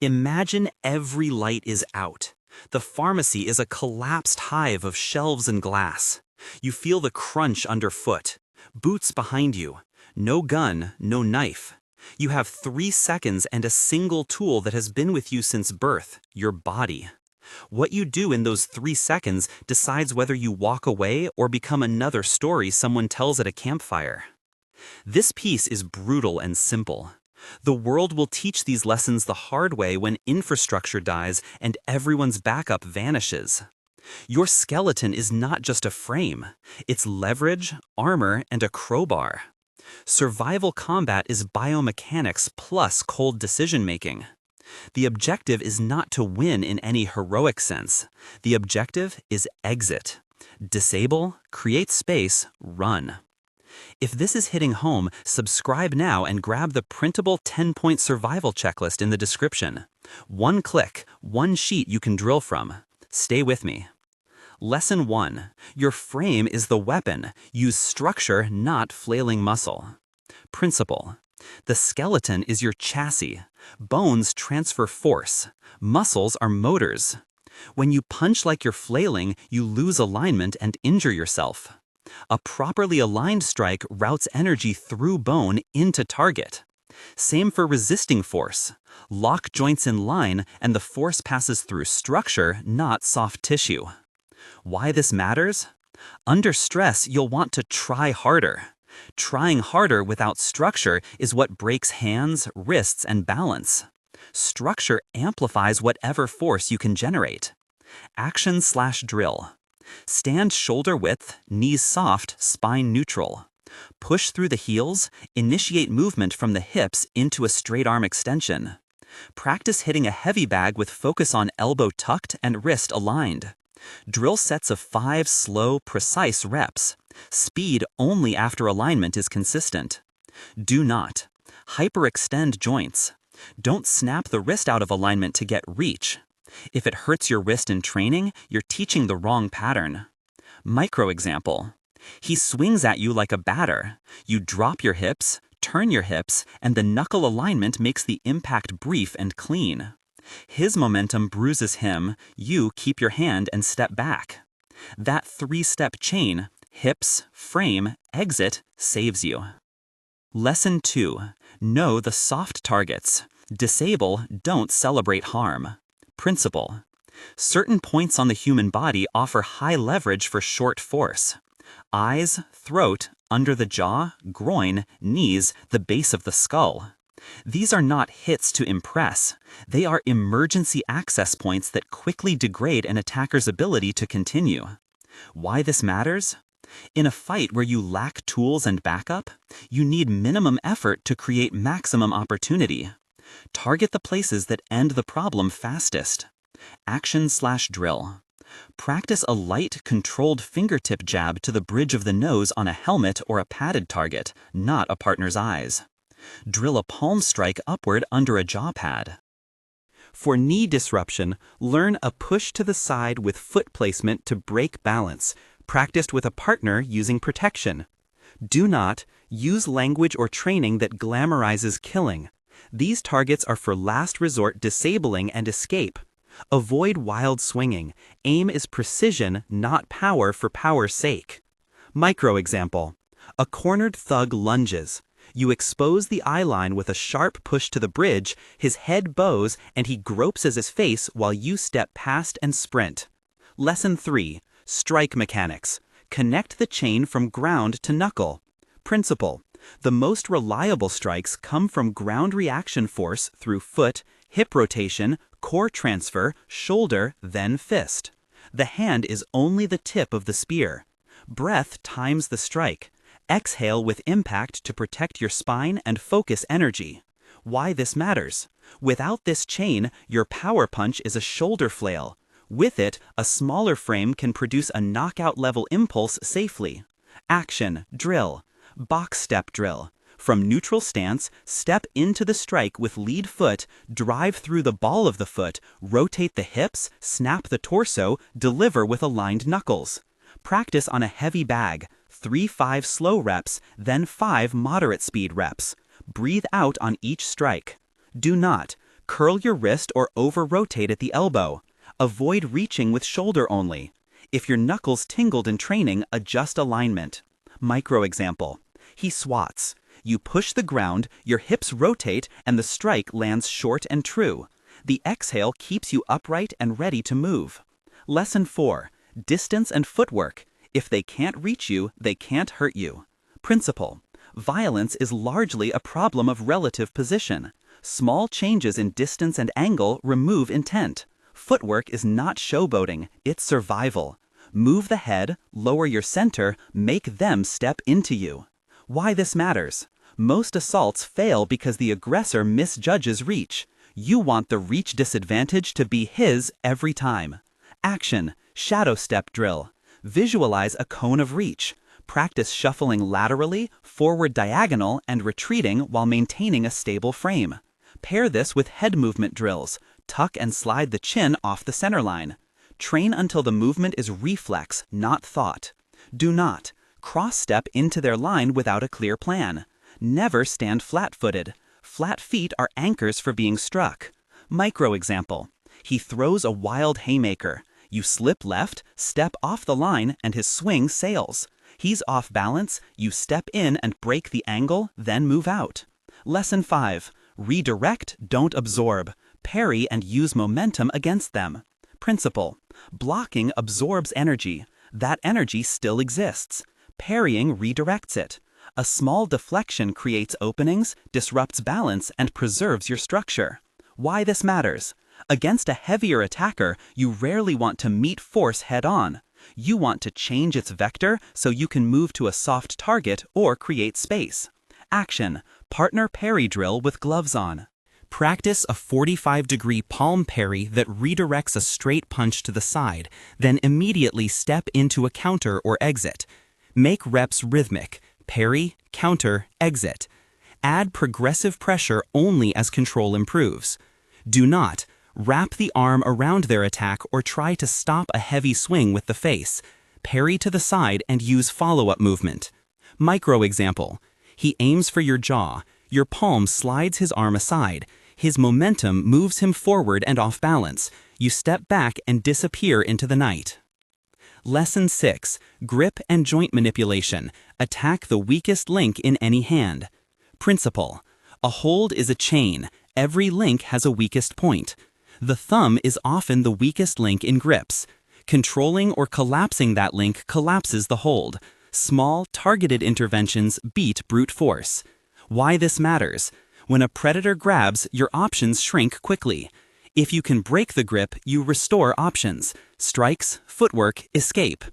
Imagine every light is out. The pharmacy is a collapsed hive of shelves and glass. You feel the crunch underfoot. Boots behind you. No gun, no knife. You have 3 seconds and a single tool that has been with you since birth, your body. What you do in those 3 seconds decides whether you walk away or become another story someone tells at a campfire. This piece is brutal and simple. The world will teach these lessons the hard way when infrastructure dies and everyone's backup vanishes. Your skeleton is not just a frame. It's leverage, armor, and a crowbar. Survival combat is biomechanics plus cold decision-making. The objective is not to win in any heroic sense. The objective is exit. Disable, create space, run. If this is hitting home, subscribe now and grab the printable 10-point survival checklist in the description. 1 click, 1 sheet you can drill from. Stay with me. Lesson 1. Your frame is the weapon. Use structure, not flailing muscle. Principle. The skeleton is your chassis. Bones transfer force. Muscles are motors. When you punch like you're flailing, you lose alignment and injure yourself. A properly aligned strike routes energy through bone into target. Same for resisting force. Lock joints in line and the force passes through structure, not soft tissue. Why this matters? Under stress, you'll want to try harder. Trying harder without structure is what breaks hands, wrists, and balance. Structure amplifies whatever force you can generate. Action/drill. Stand shoulder width, knees soft, spine neutral. Push through the heels, initiate movement from the hips into a straight arm extension. Practice hitting a heavy bag with focus on elbow tucked and wrist aligned. Drill sets of 5 slow, precise reps. Speed only after alignment is consistent. Do not hyperextend joints. Don't snap the wrist out of alignment to get reach. If it hurts your wrist in training, you're teaching the wrong pattern. Micro example. He swings at you like a batter. You drop your hips, turn your hips, and the knuckle alignment makes the impact brief and clean. His momentum bruises him, you keep your hand and step back. That 3-step chain, hips, frame, exit, saves you. Lesson 2. Know the soft targets. Disable, don't celebrate harm. Principle. Certain points on the human body offer high leverage for short force. Eyes, throat, under the jaw, groin, knees, the base of the skull. These are not hits to impress. They are emergency access points that quickly degrade an attacker's ability to continue. Why this matters? In a fight where you lack tools and backup, you need minimum effort to create maximum opportunity. Target the places that end the problem fastest. Action/drill. Practice a light, controlled fingertip jab to the bridge of the nose on a helmet or a padded target, not a partner's eyes. Drill a palm strike upward under a jaw pad. For knee disruption, learn a push to the side with foot placement to break balance, practiced with a partner using protection. Do not use language or training that glamorizes killing. These targets are for last resort disabling and escape. Avoid wild swinging. Aim is precision, not power for power's sake. Micro example. A cornered thug lunges. You expose the eye line with a sharp push to the bridge, his head bows, and he gropes at his face while you step past and sprint. Lesson 3. Strike mechanics. Connect the chain from ground to knuckle. Principle. The most reliable strikes come from ground reaction force through foot, hip rotation, core transfer, shoulder, then fist. The hand is only the tip of the spear. Breath times the strike. Exhale with impact to protect your spine and focus energy. Why this matters? Without this chain, your power punch is a shoulder flail. With it, a smaller frame can produce a knockout-level impulse safely. Action, drill. Box step drill. From neutral stance, step into the strike with lead foot, drive through the ball of the foot, rotate the hips, snap the torso, deliver with aligned knuckles. Practice on a heavy bag, 3-5 slow reps, then 5 moderate speed reps. Breathe out on each strike. Do not Curl your wrist or over-rotate at the elbow. Avoid reaching with shoulder only. If your knuckles tingled in training, adjust alignment. Micro example. He swats. You push the ground, your hips rotate, and the strike lands short and true. The exhale keeps you upright and ready to move. Lesson 4. Distance and footwork. If they can't reach you, they can't hurt you. Principle. Violence is largely a problem of relative position. Small changes in distance and angle remove intent. Footwork is not showboating, it's survival. Move the head, lower your center, make them step into you. Why this matters? Most assaults fail because the aggressor misjudges reach. You want the reach disadvantage to be his every time. Action, shadow step drill. Visualize a cone of reach. Practice shuffling laterally, forward diagonal, and retreating while maintaining a stable frame. Pair this with head movement drills. Tuck and slide the chin off the center line. Train until the movement is reflex, not thought. Do not cross-step into their line without a clear plan. Never stand flat-footed. Flat feet are anchors for being struck. Micro example. He throws a wild haymaker. You slip left, step off the line, and his swing sails. He's off balance, you step in and break the angle, then move out. Lesson 5. Redirect, don't absorb. Parry and use momentum against them. Principle. Blocking absorbs energy. That energy still exists. Parrying redirects it. A small deflection creates openings, disrupts balance, and preserves your structure. Why this matters? Against a heavier attacker, you rarely want to meet force head-on. You want to change its vector so you can move to a soft target or create space. Action. Partner parry drill with gloves on. Practice a 45-degree palm parry that redirects a straight punch to the side, then immediately step into a counter or exit. Make reps rhythmic. Parry, counter, exit. Add progressive pressure only as control improves. Do not wrap the arm around their attack or try to stop a heavy swing with the face. Parry to the side and use follow-up movement. Micro example. He aims for your jaw. Your palm slides his arm aside. His momentum moves him forward and off balance. You step back and disappear into the night. Lesson 6. Grip and joint manipulation. Attack the weakest link in any hand. Principle. A hold is a chain. Every link has a weakest point. The thumb is often the weakest link in grips. Controlling or collapsing that link collapses the hold. Small, targeted interventions beat brute force. Why this matters? When a predator grabs, your options shrink quickly. If you can break the grip, you restore options. Strikes, footwork, escape.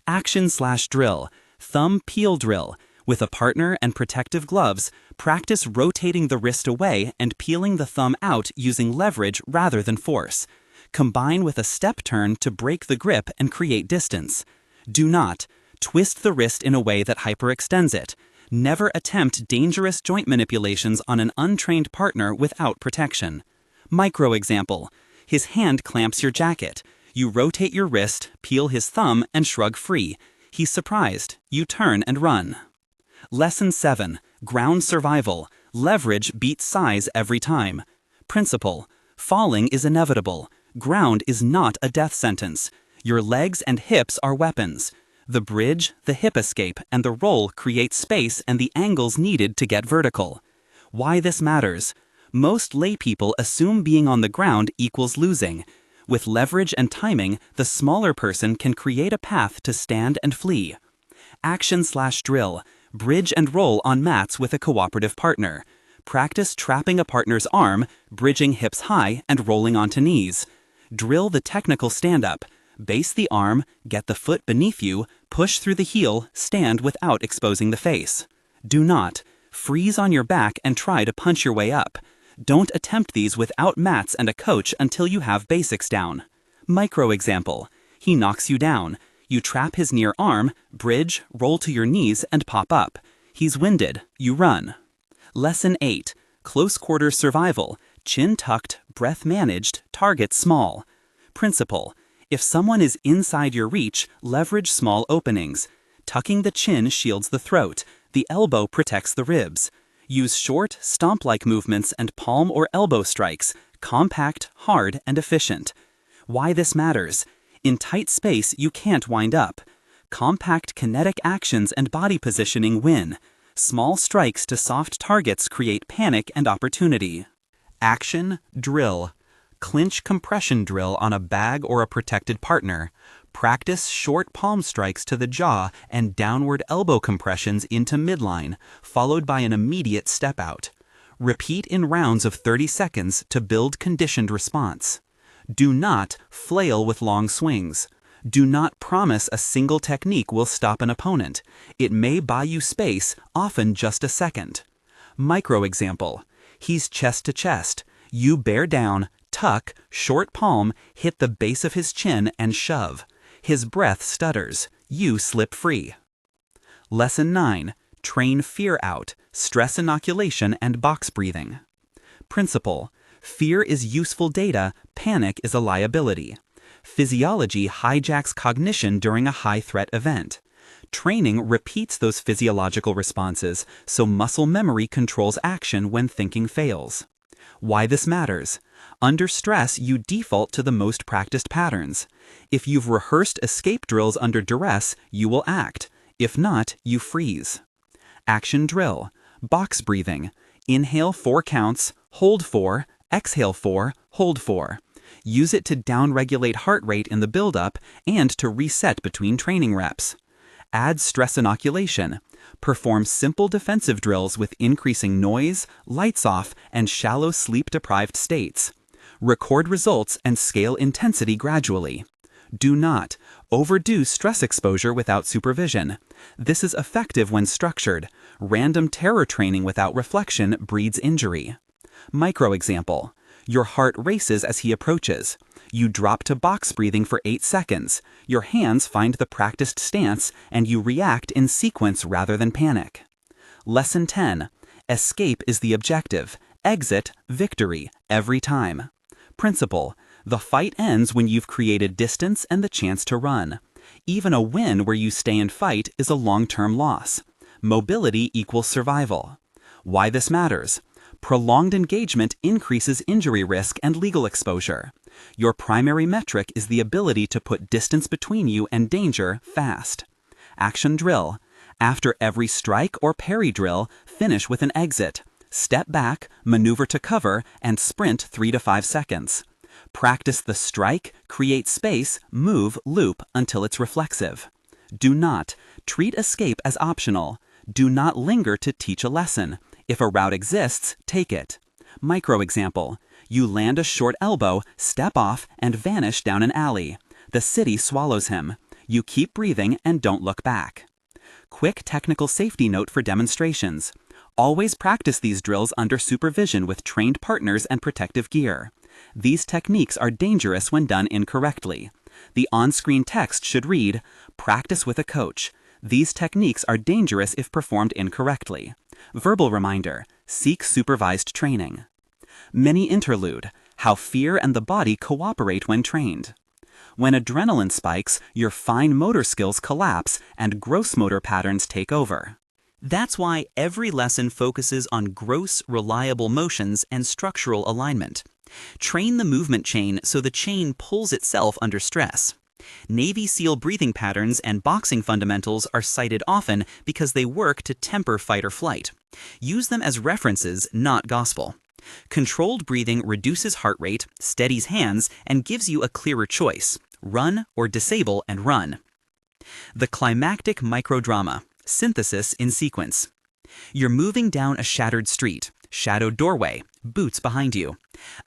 Action/drill. Thumb peel drill. With a partner and protective gloves, practice rotating the wrist away and peeling the thumb out using leverage rather than force. Combine with a step turn to break the grip and create distance. Do not twist the wrist in a way that hyperextends it. Never attempt dangerous joint manipulations on an untrained partner without protection. Micro example. His hand clamps your jacket. You rotate your wrist, peel his thumb, and shrug free. He's surprised. You turn and run. Lesson 7. Ground survival. Leverage beats size every time. Principle. Falling is inevitable. Ground is not a death sentence. Your legs and hips are weapons. The bridge, the hip escape, and the roll create space and the angles needed to get vertical. Why this matters? Most laypeople assume being on the ground equals losing. With leverage and timing, the smaller person can create a path to stand and flee. Action/drill. Bridge and roll on mats with a cooperative partner. Practice trapping a partner's arm, bridging hips high, and rolling onto knees. Drill the technical stand-up. Base the arm, get the foot beneath you, push through the heel, stand without exposing the face. Do not freeze on your back and try to punch your way up. Don't attempt these without mats and a coach until you have basics down. Micro example. He knocks you down. You trap his near arm, bridge, roll to your knees, and pop up. He's winded. You run. Lesson 8. Close quarters survival. Chin tucked, breath managed, target small. Principle. If someone is inside your reach, leverage small openings. Tucking the chin shields the throat. The elbow protects the ribs. Use short, stomp-like movements and palm or elbow strikes. Compact, hard, and efficient. Why this matters. In tight space, you can't wind up. Compact kinetic actions and body positioning win. Small strikes to soft targets create panic and opportunity. Action, drill. Clinch compression drill on a bag or a protected partner. Practice short palm strikes to the jaw and downward elbow compressions into midline, followed by an immediate step out. Repeat in rounds of 30 seconds to build conditioned response. Do not flail with long swings. Do not promise a single technique will stop an opponent. It may buy you space, often just a second. Micro example. He's chest to chest. You bear down, tuck, short palm, hit the base of his chin and shove. His breath stutters. You slip free. Lesson 9. Train fear out, stress inoculation, and box breathing. Principle. Fear is useful data, panic is a liability. Physiology hijacks cognition during a high-threat event. Training repeats those physiological responses, so muscle memory controls action when thinking fails. Why this matters. Under stress, you default to the most practiced patterns. If you've rehearsed escape drills under duress, you will act. If not, you freeze. Action drill. Box breathing. Inhale 4 counts, hold 4, exhale 4, hold 4. Use it to downregulate heart rate in the buildup and to reset between training reps. Add stress inoculation. Perform simple defensive drills with increasing noise, lights off, and shallow sleep-deprived states. Record results and scale intensity gradually. Do not overdo stress exposure without supervision. This is effective when structured. Random terror training without reflection breeds injury. Micro example. Your heart races as he approaches. You drop to box breathing for 8 seconds. Your hands find the practiced stance, and you react in sequence rather than panic. Lesson 10. Escape is the objective. Exit, victory, every time. Principle. The fight ends when you've created distance and the chance to run. Even a win where you stay and fight is a long-term loss. Mobility equals survival. Why this matters. Prolonged engagement increases injury risk and legal exposure. Your primary metric is the ability to put distance between you and danger fast. Action drill. After every strike or parry drill, finish with an exit. Step back, maneuver to cover, and sprint 3 to 5 seconds. Practice the strike, create space, move, loop until it's reflexive. Do not treat escape as optional. Do not linger to teach a lesson. If a route exists, take it. Micro example. You land a short elbow, step off, and vanish down an alley. The city swallows him. You keep breathing and don't look back. Quick technical safety note for demonstrations. Always practice these drills under supervision with trained partners and protective gear. These techniques are dangerous when done incorrectly. The on-screen text should read, "Practice with a coach. These techniques are dangerous if performed incorrectly." Verbal reminder, seek supervised training. Mini interlude, how fear and the body cooperate when trained. When adrenaline spikes, your fine motor skills collapse and gross motor patterns take over. That's why every lesson focuses on gross, reliable motions and structural alignment. Train the movement chain so the chain pulls itself under stress. Navy SEAL breathing patterns and boxing fundamentals are cited often because they work to temper fight or flight. Use them as references, not gospel. Controlled breathing reduces heart rate, steadies hands, and gives you a clearer choice: run or disable and run. The climactic microdrama, synthesis in sequence. You're moving down a shattered street, shadowed doorway, boots behind you.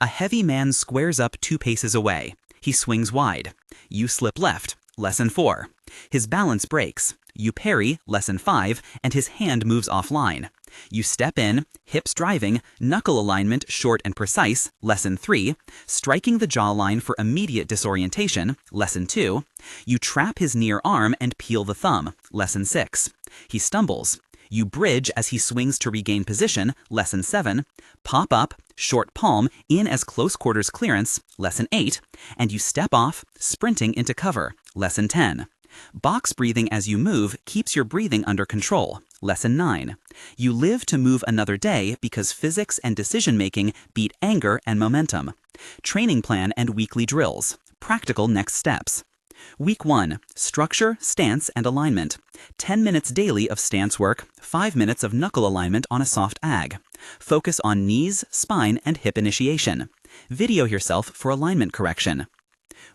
A heavy man squares up 2 paces away. He swings wide. You slip left, lesson 4. His balance breaks. You parry, lesson 5, and his hand moves offline. You step in, hips driving, knuckle alignment short and precise, lesson 3, striking the jawline for immediate disorientation, lesson 2. You trap his near arm and peel the thumb, lesson 6. He stumbles. You bridge as he swings to regain position, lesson 7. Pop up, short palm, in as close quarters clearance, lesson 8. And you step off, sprinting into cover, lesson 10. Box breathing as you move keeps your breathing under control, Lesson 9. You live to move another day because physics and decision-making beat anger and momentum. Training plan and weekly drills. Practical next steps. Week 1. Structure, stance, and alignment. 10 minutes daily of stance work, 5 minutes of knuckle alignment on a soft ag. Focus on knees, spine, and hip initiation. Video yourself for alignment correction.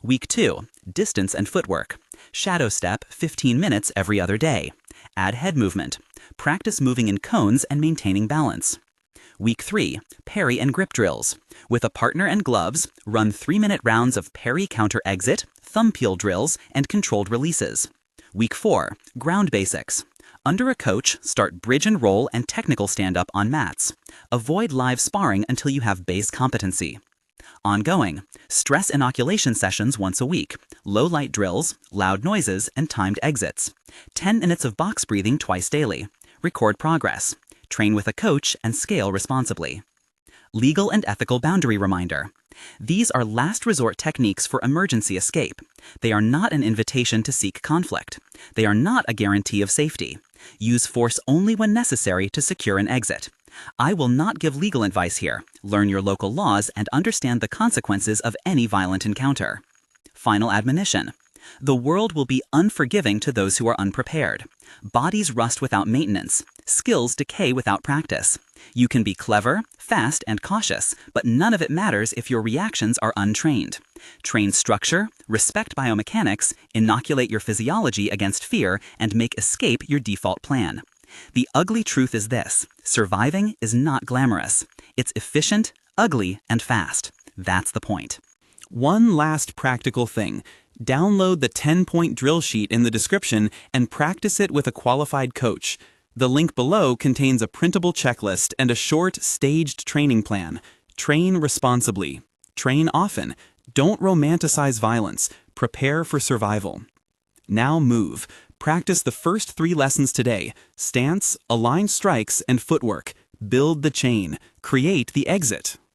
Week 2. Distance and footwork. Shadow step, 15 minutes every other day. Add head movement. Practice moving in cones and maintaining balance. Week 3. Parry and grip drills. With a partner and gloves, run 3-minute rounds of parry counter exit, thumb peel drills, and controlled releases. Week 4. Ground basics. Under a coach, start bridge and roll and technical stand-up on mats. Avoid live sparring until you have base competency. Ongoing. Stress inoculation sessions once a week. Low-light drills, loud noises, and timed exits. 10 minutes of box breathing twice daily. Record progress. Train with a coach and scale responsibly. Legal and ethical boundary reminder. These are last resort techniques for emergency escape. They are not an invitation to seek conflict. They are not a guarantee of safety. Use force only when necessary to secure an exit. I will not give legal advice here. Learn your local laws and understand the consequences of any violent encounter. Final admonition. The world will be unforgiving to those who are unprepared. Bodies rust without maintenance. Skills decay without practice. You can be clever, fast, and cautious, but none of it matters if your reactions are untrained. Train structure, respect biomechanics, inoculate your physiology against fear, and make escape your default plan. The ugly truth is this: surviving is not glamorous. It's efficient, ugly, and fast. That's the point. One last practical thing. Download the 10-point drill sheet in the description and practice it with a qualified coach. The link below contains a printable checklist and a short, staged training plan. Train responsibly. Train often. Don't romanticize violence. Prepare for survival. Now move. Practice the first 3 lessons today: stance, aligned strikes, and footwork. Build the chain. Create the exit.